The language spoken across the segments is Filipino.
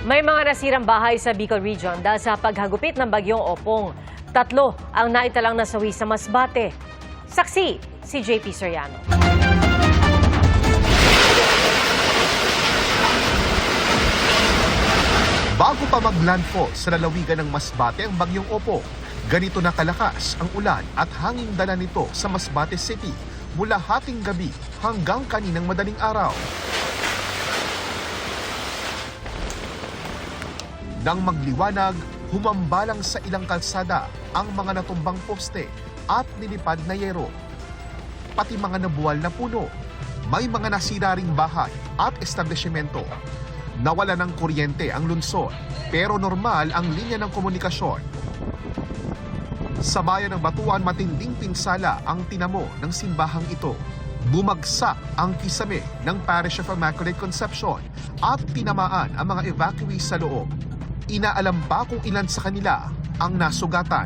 May mga nasirang bahay sa Bicol Region dahil sa paghagupit ng bagyong Opong. 3 ang naitalang nasawi sa Masbate. Saksi si JP Soriano. Bago pa mag-landfall sa lalawigan ng Masbate ang bagyong Opong, ganito na kalakas ang ulan at hanging dala nito sa Masbate City mula hating gabi hanggang kaninang madaling araw. Nang magliwanag, humambalang sa ilang kalsada ang mga natumbang poste at nilipad na yero. Pati mga nabuwal na puno, may mga nasira ring bahay at establishmento. Nawala ng kuryente ang lungsod, pero normal ang linya ng komunikasyon. Sa bayan ng Batuan, matinding pinsala ang tinamo ng simbahang ito. Bumagsak ang kisame ng Parish of Immaculate Conception at tinamaan ang mga evacuees sa loob. Inaalam pa kung ilan sa kanila ang nasugatan.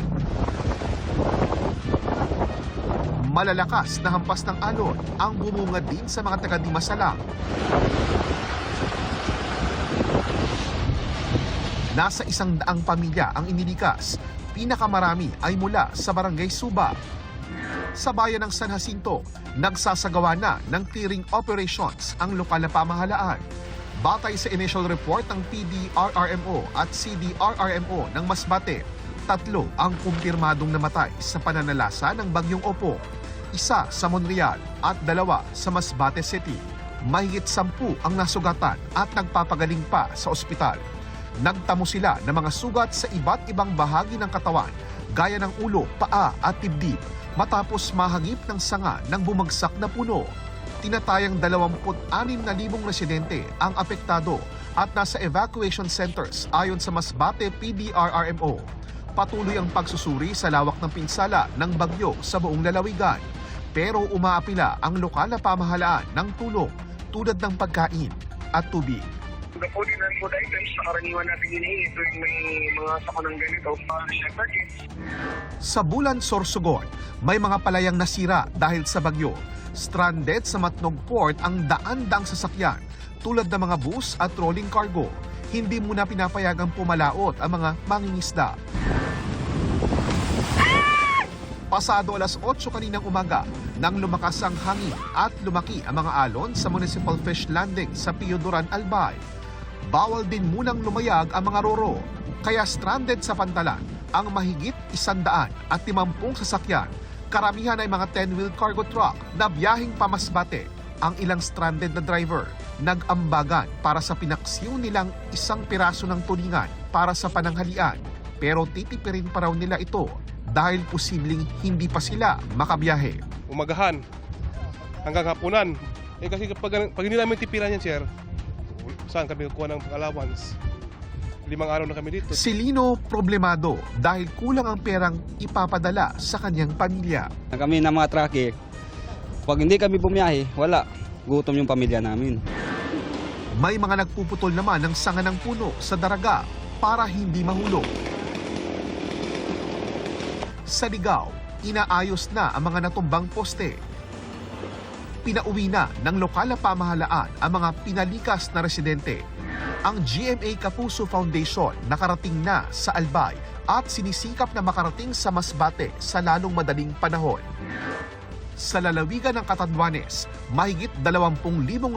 Malalakas na hampas ng alon ang bumungad din sa mga taga-Dimasalang. Nasa 100 pamilya ang inilikas. Pinakamarami ay mula sa Barangay Suba. Sa bayan ng San Jacinto, nagsasagawa na ng clearing operations ang lokal na pamahalaan. Batay sa initial report ng PDRRMO at CDRRMO ng Masbate, 3 ang kumpirmadong namatay sa pananalasa ng bagyong Opong, 1 sa Monreal at 2 sa Masbate City. Mahigit 10 ang nasugatan at nagpapagaling pa sa ospital. Nagtamo sila ng mga sugat sa iba't ibang bahagi ng katawan, gaya ng ulo, paa at dibdib, matapos mahagip ng sanga ng bumagsak na puno. Tinatayang 26,000 residente ang apektado at nasa evacuation centers ayon sa Masbate PDRRMO. Patuloy ang pagsusuri sa lawak ng pinsala ng bagyo sa buong lalawigan. Pero umaapila ang lokal na pamahalaan ng tulong tulad ng pagkain at tubig. Napulinan po na ito sa karaniwan natin hinihingi tuwing may mga sakunang ganito para shelter kits. Sa Bulan, Sorsogon, may mga palayang nasira dahil sa bagyo. Stranded sa Matnog Port ang daan-daang sasakyan tulad ng mga bus at rolling cargo. Hindi muna pinapayagang pumalaot ang mga mangingisda. Pasado alas 8 kaninang umaga nang lumakas ang hangin at lumaki ang mga alon sa Municipal Fish Landing sa Pio Duran, Albay. Bawal din munang lumayag ang mga roro, kaya stranded sa Pantalan ang mahigit 150 sasakyan. Karamihan ay mga 10-wheel cargo truck na biyaheng pamasbate. Ang ilang stranded na driver nag-ambagan para sa pinaksiw nilang 1 piraso ng tulingan para sa pananghalian. Pero titipirin pa raw nila ito dahil posibleng hindi pa sila makabiyahe. Umagahan hanggang hapunan. Kasi pag hindi namin tipiran yan, sir, saan kami kukuha ng allowance? 5 araw na kami dito. Si Lino problemado dahil kulang ang perang ipapadala sa kanyang pamilya. Kami na mga trake, pag hindi kami bumiyahe, wala. Gutom yung pamilya namin. May mga nagpuputol naman ng sanga ng puno sa daraga para hindi mahulog. Sa Ligao, inaayos na ang mga natumbang poste. Pinauwi na ng lokal na pamahalaan ang mga pinalikas na residente. Ang GMA Kapuso Foundation nakarating na sa Albay at sinisikap na makarating sa Masbate sa lalong madaling panahon. Sa lalawigan ng Catanduanes, mahigit 20,000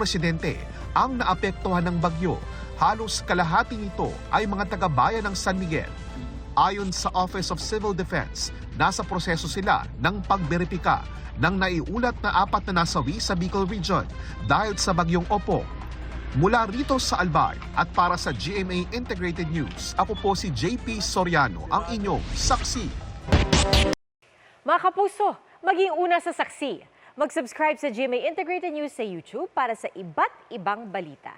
residente ang naapektuhan ng bagyo. Halos kalahati nito ay mga taga-bayan ng San Miguel. Ayon sa Office of Civil Defense, nasa proseso sila ng pagberipika ng naiulat na 4 na nasawi sa Bicol Region dahil sa bagyong Opong. Mula rito sa Albay at para sa GMA Integrated News, ako po si JP Soriano, ang inyong saksi. Mga kapuso, maging una sa saksi. Mag-subscribe sa GMA Integrated News sa YouTube para sa iba't ibang balita.